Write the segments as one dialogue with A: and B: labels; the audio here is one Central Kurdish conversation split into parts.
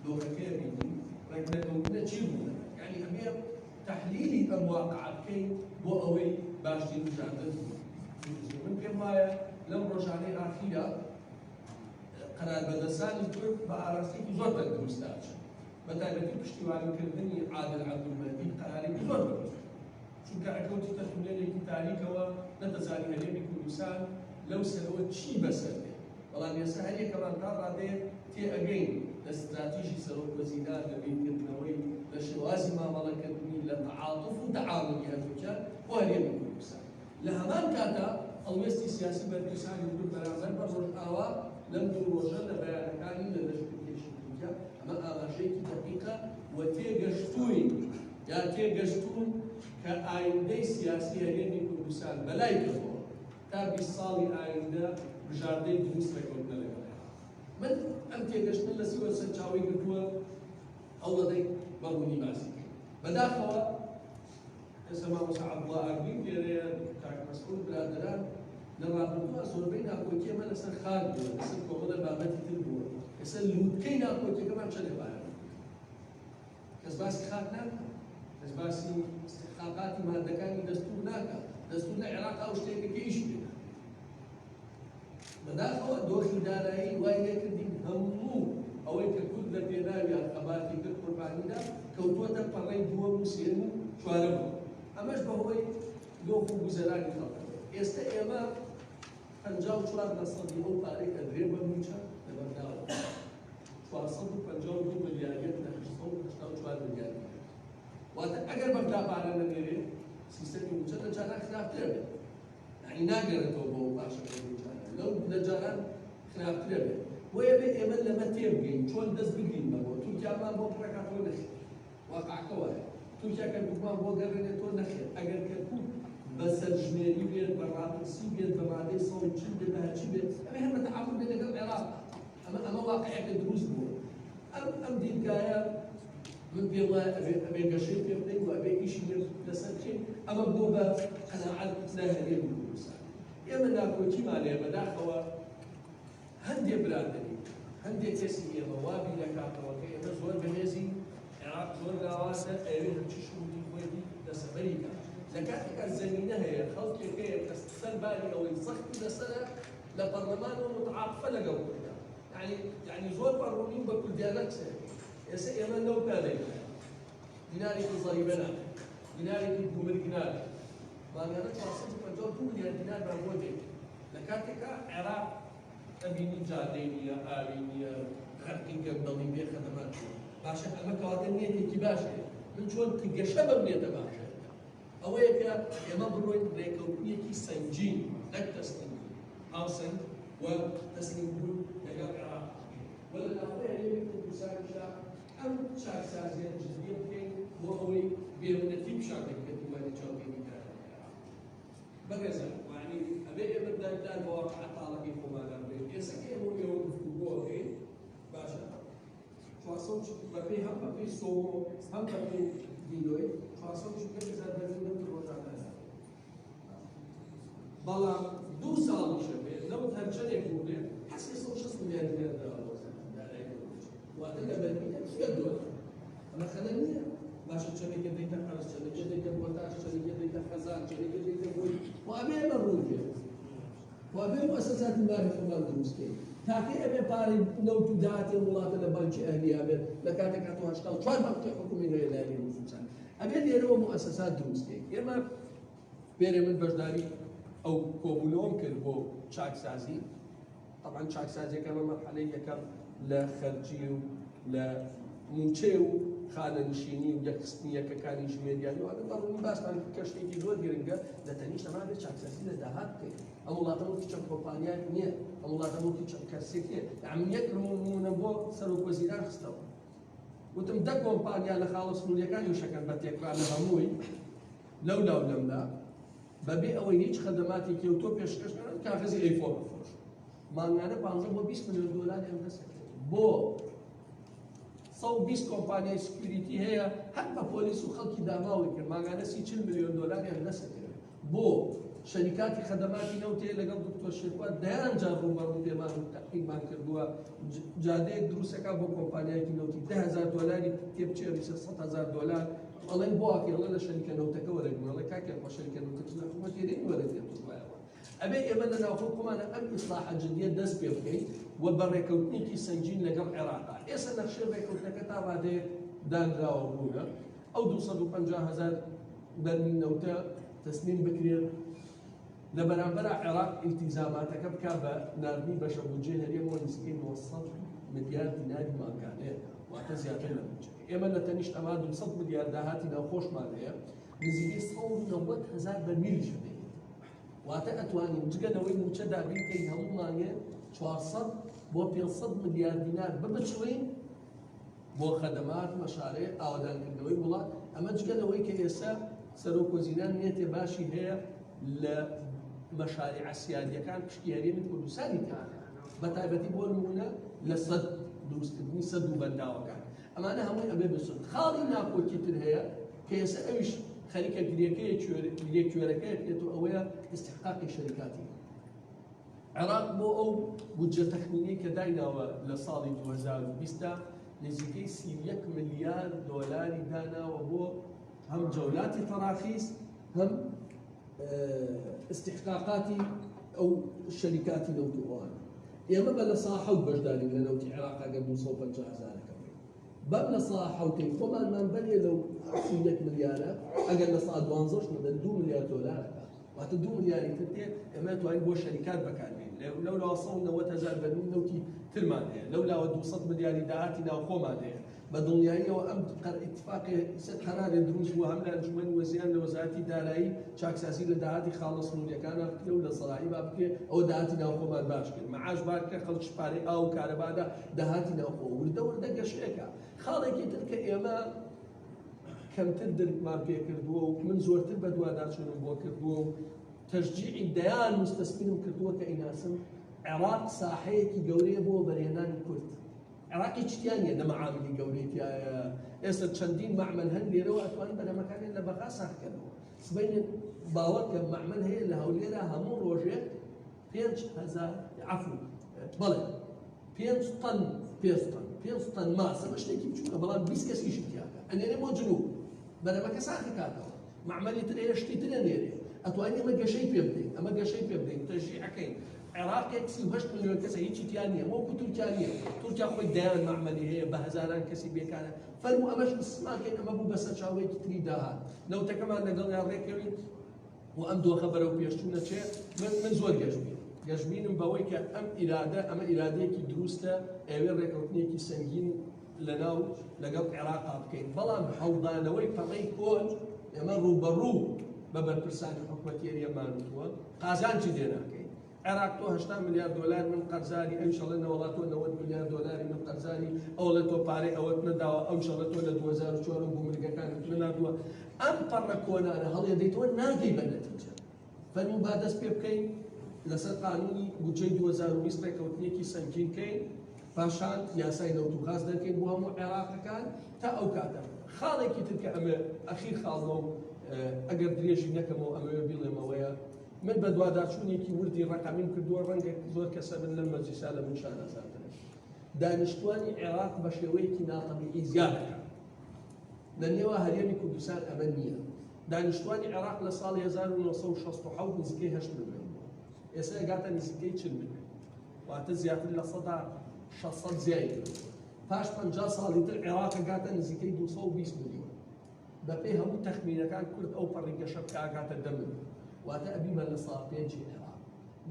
A: دۆخەکەی بینی ڕێکلەکەوتنە چی بوو یعنی ئەمێ تحلیلی ئەم واقعە بکەین بۆ ئەوەی باشترین بژاردن من پێم وایە لەم ڕۆژانەی ئاخیرە قەراربەدەستانی تورک بە ئاراستێکی زۆر دروستداچن بە تایبەتی پشتیوانیکردنی عادل عەبدولمەجید قەرارێکی زۆر دروست چونکە ئەکەوتیتە تونێلێکی تاریکەوە نەدەزانی هەرێمی کوردستان لەو سەرەوە چی بەسەر بێ بەڵام ئێستا هەر یەکەمان تا ڕادەیە تێئەگەین لە استراتیژی سەرۆکوەزیران لە بینکردنەوەی لە شێوازی مامەڵەکردنی لە تەعاطف و تەعاونی هەردووکە بۆ هەرێمی کوردستان لە هەمان کاتا هەڵوێستی سیاسی بەرپرسانی تورک بەرامبەر بە ڕۆژئاوا لەم دوو ڕۆژە لە بەیانەکانی لە دەستپێکی تورکیا ئەمە ئاماژەیەکی دەقیقە و تێگەشتووی یا تێگەشتوون کە ئایندەی سیاسی هەرێمی کوردستان بەلای کردەوە تا 20 ساڵی ئایندە بژاردەی دروست ڕێکەوتنە لەگەڵ من ئەم تێگەشتن لە سیوە سەرچاوی کردووە ئەو دەدەی بەڕوونی باسی بەداخەوە ئێستا مامۆستا عەبدوڵڵا ئاگوین لێرەیە کاک مەسعود برادەران لە ڕابردووە زۆربەی ناکۆکیە ئەمە لەسەر خاک بووە لەسەر کۆمەڵە بابەتی تر بووە ئێستا لووتکەی ناکۆکیەکەمان چ لێبایە کەس باسی خاک ناکات کەس باسی استحقاقاتی مادەکانی دەستور ناکات دەستور لە عێراق ئەو شتێکەکەیش بێت بەداخەوە دۆخی دارایی وای لێکردین هەموو ئەوەی کە کورد لە پێناوی ئەقەباتی کرد قوربانیدا کەوتووەتە پەڕەی دووەم و سێم و چوارەم ئەمەش بەهۆی دۆخ و گوزەرانی خەڵکەوە ئێستا ئێمە 54% ئەو پارەی ئەدرێ بە موچە لەبەرداوە 452 ملیارێت لە 884 ملیارد واتە ئەگەر بەفدا پارە نەنێرێ سیستەمی موچە لە جاران خراپترە بێت یعنی ناگەڕێتەوە بۆ باشەکەی موچانە لەو لە جاران خراپترە بێت وەیە بێ ئێمە لەمە تێبگەین چۆن دەست بگرین بەبەوە تورکیامان بۆ پڕەکاتەوە نەخێت واقعەکە وایە تورکیا کەرکووکمان بۆ گەڕێنێتەوە نەخێت ئەگەر کەرکووک بە سەرژمێری بێت بە ڕاپرسی بێت بە مادەی 140 بێت بە هەرچی بێت ئەمە هەر بەتەعاون بێت لەگەڵ عێراق ئەمە واقعەکە دروست بووە ئەم دیدگایە من پێم وایە ئەبێ گەشەی پێ بدەین و ئەبێ ئیشی لەسەر بکەین ئەمە بۆ بە قەناعەت لە هەرێمی کوردستان ئێمە ناکۆکیمانەیە بەداخەوە هەندێک برادەری هەندێک کەسی ئێمە وابی لەکاتەوە کە ئێمە زۆر بەهێزی عێراق زۆر لاوازە ئەوێ هەرچی شوودی خۆی لەسەبەری کات لە کاتێکا زەمینە هەیە خەڵکێک هەیە کە سەرباری ئەوەی سەختی لەسەرە لە پەرلەمانەوە متعاقفە لەگەڵ کوردیان یعنی زۆر پەڕۆنین بە کوردیان نەکسێت ئێستا ئێمە لەو پێدەین دینارێکی زەریبە ناکەین دینارێکی بوومرگ ناکەین مانگانە 452 ملیار دینار بە بۆ دێت لە کاتێکا عێراق ئەبینی جادەی نییە ئاوی نییە خەرقی گەردەڵی بێ خەدەمات باشە ئەمە کەواتە نێتێکی باشەیە من چۆن گەشە بەم نێتە باشە ئەوەیە کە ئێمە بڕۆین ڕێکەوتنیەکی سەنجین نەک تەسلیم هاوسەنگ و تەسلیم بوون لەگەڵ عێراق و لە ناوەی هەرێمی کوردستانیشدا ئەم چاکسازیە جدیە بکەین بۆ ئەوەی بێونەتی پیشاندەکردنی چاوپێکی کارە بەڕێزان وانی ئەبێ ئێمە دادان بۆ عەتاڵەکەی خۆمانان بێت ئێستا ئێمە ئێوە گفتوگۆەکەی باشە بەپێی هەم بەپێی سۆمۆ هەم بەپێی دیلۆی 440,000 بەرمیل ڕۆژانە بەڵام 2 ساڵیشە بێت لەو هەرچەندێک بوو بێت حەسێ 160 ملیار دینار داوە واتە لە بەرمیلە چێ دۆر ئەمە خەلەل نییە باشە چەندێکە دەیتە قەرز چەندێکە دەیتە بۆتاش چەندێکە دەیتە خەزان چەندێکە دەیتە بۆی و ئەبێ ئێمە ڕوون بێت و ئەبێ مؤسساتی مالی خۆمان دروستکەین تاکە ئەبێ پارەی نەوت و داهاتی وڵاتە لە بانکی ئەهلییا بێت لە کاتێکا 4 بانکی حکومی هەیە لە هەرێمی کوردستان ئەبێ لێرەوە مؤسسات دروستکەین ئێمە پێرێ من بەشداری ئەو کۆبوونەوەم کرد بۆ چاکسازی طبعا چاکسازیەکەمە مەرحەلەی یەکەم لە خەرجی و لە موچێ و خانەنشینی و یەکخستنی یەکەکانی ژمێریانی و ئەگەر بەڕوونی باسمان کەشتێکی زۆر گرنگە لە تەنیشت ئەما بێت چاکسازی لە داهات بکەین ئەم وڵاتە وەکی چەند کۆمپانیای نییە ئەم وڵاتە وەکی چەند کەسێک نییە یەک نمونە بۆ سەرۆکوەزیران خستەوە وتم 10 کۆمپانیا لە خاڵە سنووریەکانی وشەکەن بە تێکران لە هەمووی لەو لەمدا بەبێ ئەوەی هیچ خەدەماتێکی و تۆ پێشکەشکردن کاغەزی ئەیفۆ بفرۆش مانگانە 15 بۆ 20 ملیۆن دۆلاری ئەم دەسەکرێت بۆ 120 کۆمپانیای سکیوریتی هەیە هەر بە پۆلیس و خەڵکی داماوی کرد مانگانە 40 ملیۆن دۆلاری ئەم دەسەکرێت بۆ شەریکاتی خەدەماتی نەوتێ لەگەڵ دکتۆر شێرکوات دەیان جار ڕووبەڕوو پێمان و تەقیمان کردووە جادەیەک دروستەکە بۆ کۆمپانیایەکی نەوتی $10,000 تێبچێ $100,000 ئەڵێن بۆ ئاکێڵە لە شەریکە نەوتەکە وەرەگرن ئەڵێ کاکێ خۆ شەریکە نەوتەکە لە حکوومەت هێرێنی وەرەگرێت وایەوە ئەبێ ئێمە لە ناوخۆ کۆمانە ئەم ئیسلاحە جدیە دەست پێ بکەین و بە ڕێکەوتنێکی سەنگین لەگەڵ عێراقا ئێستا نەخشەی ڕێکەوتنەکە تا ڕادەیەک دانراوە بوونە ئەو 250,000 بەرمیل نەوتە تەسلیم بکرێت لە بەرامبەر عێراق ئیلتیزاماتەکە بکا بە ناردنی بەشە بودجێ هەرێمەوە نزیکەی 900 ملیار دیناری ماکانەیە واتە زیاتر لە بودجێ ئێمە لە تەنیشت ئەما 200 ملیار داهاتی ناوخۆشمان هەیە نزیکەی 190,000 بەرمیلیش هەیە واتە ئەتوانین جگەلەوەی موچە دابینکەی هەموومانێ 400 بۆ 500 ملیار دینار ببچڵین بۆ خەدەمات مەشارێع ئاوادانکردنەوەی وڵات ئەمە جگەلەوەی کە ئێستا سەرۆکۆزیران نیەتێ باشی هەیە لە مەشارێع سیادیەکان پشتی هەرێمی کوردستانی کار بە تایبەتی بۆ نمونە لە سەد دروستکردنی سەد و بەنداوەکان ئەمانە هەمووی ئەبێ بسن خاڵی ناکۆکی تر هەیە کە ئێستا ئەویش خەریکە گرێکوێرەکەی بێتەوە ئەوەیە استحقاقی شەریکاتی عێراق بۆ ئەو بودجە تەخمینی کە دایناوە لە ساڵی 2020 نزیکەی 31 ملیار دۆلاری داناوە بۆ هەم جەولاتی تەراخیص هەم استحقاقاتی ئەو شەریکاتی نەوتووان ئێمە بە لە ساحە حەوت بەشدارین لە نەوتی عێراق ئەگەر 250,000 بەم لە ساحە حەوتێک خۆمانمان بەرێ لەو 31 ملیارە ئەگەر لە ساعت 12 مدەن 2 ملیار دۆلارەکە واتە 2 ملیاری تر تێ ئێمە توانین بۆ شەریکات بەکاربێن لەولاوە 190,000 بەرمیل نەوتی ترمان هەیە لەولاوە 200 ملیاری داهاتی ناوخۆمان هەیە بە دڵنیاییەوە ئەم ئیتفاقی سەد قەرارێ دروست بووە هەم لە ئەنجومەنی وەزیران لە وەزارەتی دارایی چاکسازی لە داهاتی خاڵە سنووریەکانە بکرێ و لە سەرایی با بکرێ ئەوە داهاتی ناوخۆمان باش کرد مەعاش بارکە خەڵکی پارەی ئاو و کارەبادا داهاتی ناوخۆ وردە وردە گەشتێکە خاڵێکی تر کە ئێمە کەمتر درکمان پێ کردووە و من زۆرتر بە دوواداچوونم بۆ کردووە و تەشجیعی دەیان مستەسپینم کردووە کە ئیناسم عێراق ساحەیەکی گەورەیە بۆ بەرهێنانی کورد عێراقی چیان نیە لە مەعاملی گەورەیەتیایە ئێستا چەندین مەعمەل هەن لێرەوە ئەتوانین بەرهەمەکانیان لە بەغا ساختکەنەوە سبەینێ باوەڕکە مەعمەل هەیە لە هەولێرە هەموو ڕۆژێک 5,000 عەفو بەڵێ 5 تەن ماسە بە شتێکی بچووکە بەڵام 20 کەسیشی تیاکە ئەنێنێ بۆ جنوب بەرهەمەکە ساختکاتەوە مەعمەلی تر هەیە شتی ترە نێرێ ئەتوانین ئەمە گەشەی پێ بدەین ئەمە گەشەی پێ بدەین تەشجیعەکەین عێراقێک 38 ملیۆن کەسە هیچی تیان نییە وەکو تورکیا نییە تورکیا خۆی دەیان مەعمەلی هەیە بە هەزاران کەسی بێکارە فەرموو ئەمەش ئیسماکەین ئەمە بوو بەسەر چاوەیەکی تری داهات نەوتەکەمان لەگەڵیان ڕێکەوین و ئەم دۆخە بەرەو پێشچوونە چێ من زۆر گەشتبینم بەوەی کە ئەمە ئیرادەیەکی دروستە ئێوێ ڕێکەوتنێکی سەنگین لەناو لەگەڵ عێراقا بکەین بەڵام هەوڵدانەوەی پەڕەی کۆچ ئێمە ڕووبەڕوو بە بەرپرسانی حکوومەتی هەریەمانوتووە قازان چی دێناکەین عێراق تۆ 80 ملیار دۆلار من قەرزاری ئەو شەڵە نەوەڵات تۆ 90 ملیار دۆلاری من قەرزاری ئەو لە تۆ پارەی ئەوەت نەداوە ئەو شەڵە تۆ لە 2004 بوو ملگەکانت نەدووە ئەم پەڕە کۆنانە هەڵێ دەیتەوە ناگەی بە نەتیجە فەرموو با دەست پێ بکەین لەسەر قانونی بودجەی 2020 ڕێکەوتنێکی سەنگینکەین پاشان یاسای نەوت و غاز دەکەین بۆ هەموو عێراقەکان تا ئەو کاتە خاڵێکی تر کە ئەمە ئەخیر خاڵەوە ئەگەر درێژی نەکەمەوە ئەمەوێ بڵێمەوەیە من بە دوواداچوونێکی وردی ڕقەمین کردووە ڕەنگە زۆر کەسە من لەم مەجلیسا لە من شانەزاترە دانیشتوانی عێراق بە شێوەیەکی ناتەبیعی زیادەکە لە نێوە هەرێمی کوردستان ئەمە نییە دانیشتوانی عێراق لە ساڵی 1967 نزیکەی 8 ملیۆن ئێستا ئەگاتە نزیکەی 40 ملیۆن واتە زیاتر لە 600 زیایی پاش 50 ساڵی تر عێراق ئەگاتە نزیکەی 220 ملیۆن بەپێی هەموو تەخمینەکان کورد ئەو پەڕێگەشە بکە ئاگاتە 10 ملیۆن واتە ئەبیمە لە ساڵ 5 عێراق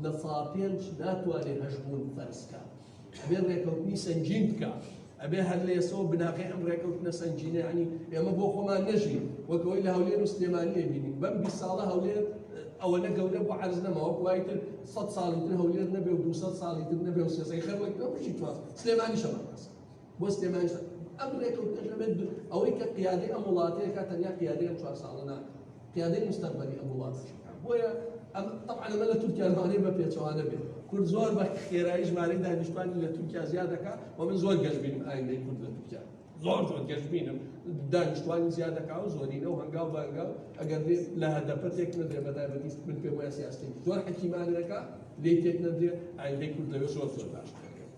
A: لە ساڵ 5 ناتوانێت هەژبوون فەرزکە ئەبێ ڕێکەوتنی سەنگین بکە ئەبێ هەر لە ئێسەوە بناغی ئەم ڕێکەوتنە سەنگینە ینی ئێمە بۆ خۆمان نەژین وەکەوەی لە هەولێر و سلێمانیە بینین بەم 20 ساڵە هەولێر ئەوەنە گەورە بۆ عەرز نەماوە وایتر 100 ساڵی تر هەولێر نەبێ و 200 ساڵی تر نەبێ و سێسەی خەروەک نەبشی توات سلێمانی شەمانەسە بۆ سلێمانی ئەم ڕێکەوتنەش بێت ئەوەی کە قیادەی ئەم وڵاتەیەکە تەنیا قیادەی ئەم 4 ساڵە ناکە قیادەی مستەقبەلی ئەم وڵاتەشە بۆیە طبعا ئەمە لە تورکیا نوانێ بە پێچەوانە بێت کورد زۆر بە خێرایی ژمارەی دانیشتوانی لە تورکیا زیاد دەکات و من زۆر گەشت بینم ئایندەی کورد لە تورکیا زۆر گەشتبینم دانیشتوانی زیاد دەکاو زۆرینە و هەنگاو بانگاو ئەگەر لە هەدەفە تێک نەدرێ بەتایبەتی من پێم وایە سیاسی زۆر حەکیمانە دەکا لێ تێک نەدرێ ئایندەی کورد لەوێ زۆر باش دەکەن.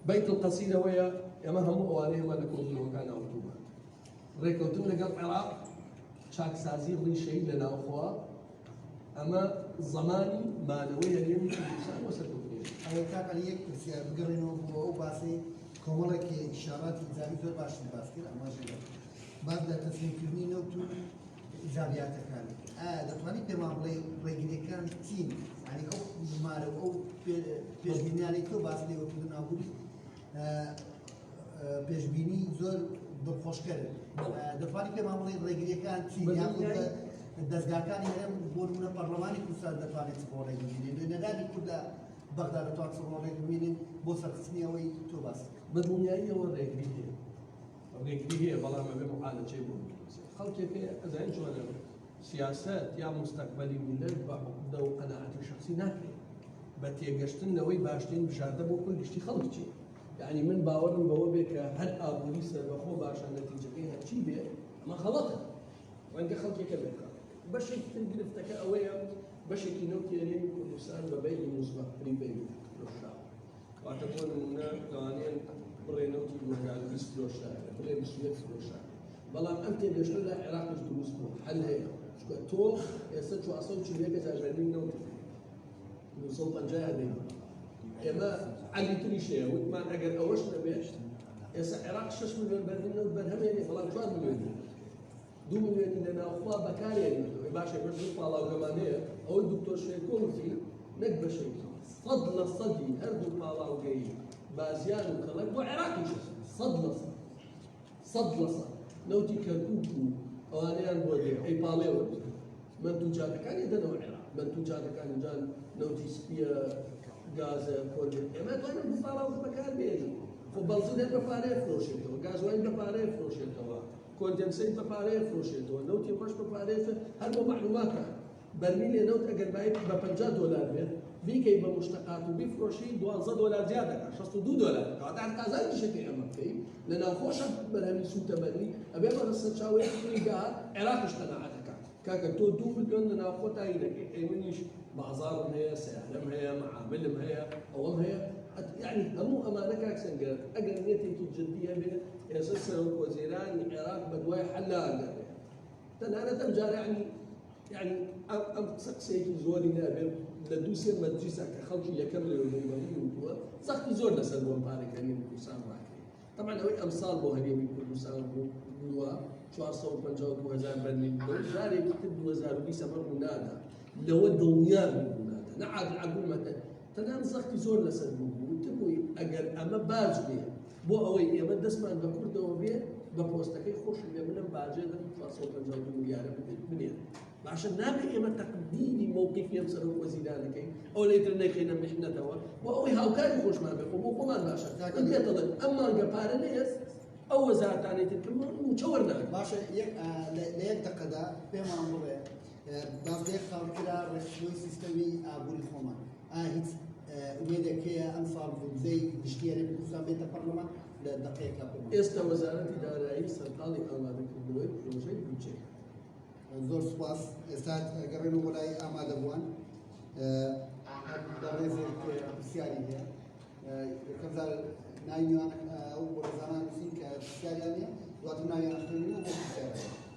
A: بەیت القەسیدەوەیە ئێمە هەموو ئەوانەی هەمە لە کۆبوونەوەکان ئاوتومان ڕێکەوتن لەگەڵ عێراق چاکسازی ڕیشەی لە ناوخوا ئەمە زمانی مانەوەی هەرێمی کوردستان وەسەرکەوتنی
B: ئەوە کاکەلی یەک پرسیار بگەڕێنەوە بۆ ئەو باسی کۆمەڵێکی ئیشاراتی ئیجابی زۆر باشی باس کرد ئەماژێ باز لە تەسلیمکردنی نەوت و ئیجابیاتەکان دەتوانیت پێمان بڵێ ڕێگریەکان چین یعنی ئەو ژمارە ئەو پێشبینیانی تۆ باس لێوەکردن نابووی پێشبینی زۆر دڵخۆشکەرن دەتوانیت پێمان بڵێ ڕێگریەکان چین یان دەستگاکانی هەیە بۆ نمونە پەرلەمانی کوردستان دەتوانێت بۆ ڕێگرێت نەدانی کوردە بەغدا دەتوانێت بۆ ڕێگرێت بۆ سەرخستنی ئەوەی تۆ باس
A: بەدڵنیایی ئەوە ڕێگری هەیە ڕێگری هەیە بەڵام ئەبێ محالەچەی بۆ خەڵکێک هەیە ئەزانین چۆنە سیاست یا مستەقبەلی میلەت بە عقدە و قەناعەتی شخصی ناکرێت بە تێگەشتنەوەی باشترین بژاردە بۆ کل خەڵک چی یعنی من باوەڕم بەوە بێت کە هەر ئابووری سەربەخۆ باشە نەتیجەکەی هەرچی بێت ئەمە خەڵەتە وەنگە خەڵکێکە بێت بەشێکی تر گرفتەکە ئەوەیە بەشێکی نەوتی هەرێمی کوردستان بە بەیلی موزبەق پریبەی فرۆشرا واتە بۆ نمونە لەوانەیە بڕێ نەوتی 20 فرۆشرا بڕێ 21 فرۆشرا بەڵام ئەم تێگەشتە لە عێراقش دروست بوو حەل هەیە چونکە تۆ ئێستا 440 جاژەربی نەوتی 250 هەبێت ئێمە عەلی تریش هەیە وتمان ئەگەر ئەوەش نەبێت ئێستا عێراق 6 ملیۆن بەرمیل نەوت بەرهەمێنێ بەڵام 4 ملیۆنی 2 ملیۆنی لە ناوخوا بەکارێنێتەوە باشە بەش پاڵاوگەمانەیە ئەوەی دکتۆر شوێکۆوتی نەک بەشێکی 100% هەردوو پاڵاوگەی بازیان و کەڵک بۆ عێراقیش 100% نەوتی کەرکووک و ئەوانەیان بۆ دێ ئەی پاڵێوە من توجارەکانی دەنەوە عێراق من توجارەکانی جان نەوتی سپیە گازە کۆلێت ئێمە توانین بۆ پاڵاوگە بەکاربێنین خۆ بەنزین هەر بە پارەیە فرۆشێتەوە گازوایل بە پارەیە فرۆشێتەوە کۆندێنسەیت بە پارەیە فرۆشێتەوە نەوتی خۆش بە پارەیە هەر بۆ معلوماتە بەرمیلێ نەوت ئەگەر بە $50 بێت بیکەی بە مشتەقات و بیفرۆشی $12 زیاد دەکات $62 کاتە هەر قازانی شەکەی ئەمە بکەی لە ناوخۆشە بەرهەمی سوتەمەنی ئەبێ بە سەرچاوەیەکی گار عێراقش قەناعەت دەکات کاکە تۆ 2 ملیۆن لە ناوخۆ تاین دەکەی ئەی منیش بازارم هەیە سیارەم هەیە معاملم هەیە ئەوەم هەیە يعني همو أمانة كاكسنجر أجر نيتي جدية بين يسلسل وزيران العراق بدواي حلال أنا تمجار يعني أم سقسيك زوري نابل لدوسير مدرسة كخلقي يكمل الموضوع سقي زور نسل ومبارك يعني كوسان راكي طبعا هو أمثال بوهري من كوسان بوا شو أصور بنجاو بوزار بني جاري كتب وزار بيسا مرة نادا لو الدنيا من نادا نعاد العقول مثلا تنام سقي زور نسل تبوي ئەگەر ئەمە باج بێ بۆ ئەوەی ئێمە دەستمان بە کوردەوە بێ بە پۆستەکەی خۆش بێ منم باجێ دەم 450 ملیارە بنێن باشە نابێ ئێمە تەقدیری مووقیفی ئەم سەرۆک وەزیرانەکەی ئەو لەیتر نەیخێنە میحنەتەوە بۆ ئەوەی هاوکاری خۆشمان بێ بۆ خۆمان باشە بێتەڵێن ئەم مانگە پارە نەیەست ئەو وەزارەتانەی ترکردن موچە وەرناگرن
B: باشە لە یەک دەقەدا پێمان بڵێ باز لێ خاڵکرا ڕێکخستنەوەی سیستەمی ئابووری خۆمان هیچ وێدەکەیە ئەم ساڵ بودجەی گشتیارە کوردستان بێتە پەرلەمان لە دەقەیەکا
A: ئێستا وەزارەتی دارایی سەرقاڵی ئامادەکردنەوەی پرۆژەی بودجێ
B: زۆر سوپاس ئێستا گەڕێنەوە بۆ لای ئامادەبووان ڕێزێک پرسیاری هەیە یەکەم جار ناویان ئەو بۆ ڕێزانان نووسین کە پرسیاریان هەیە دواتر ناویان خوێنینەوە بۆ پرسیارەوە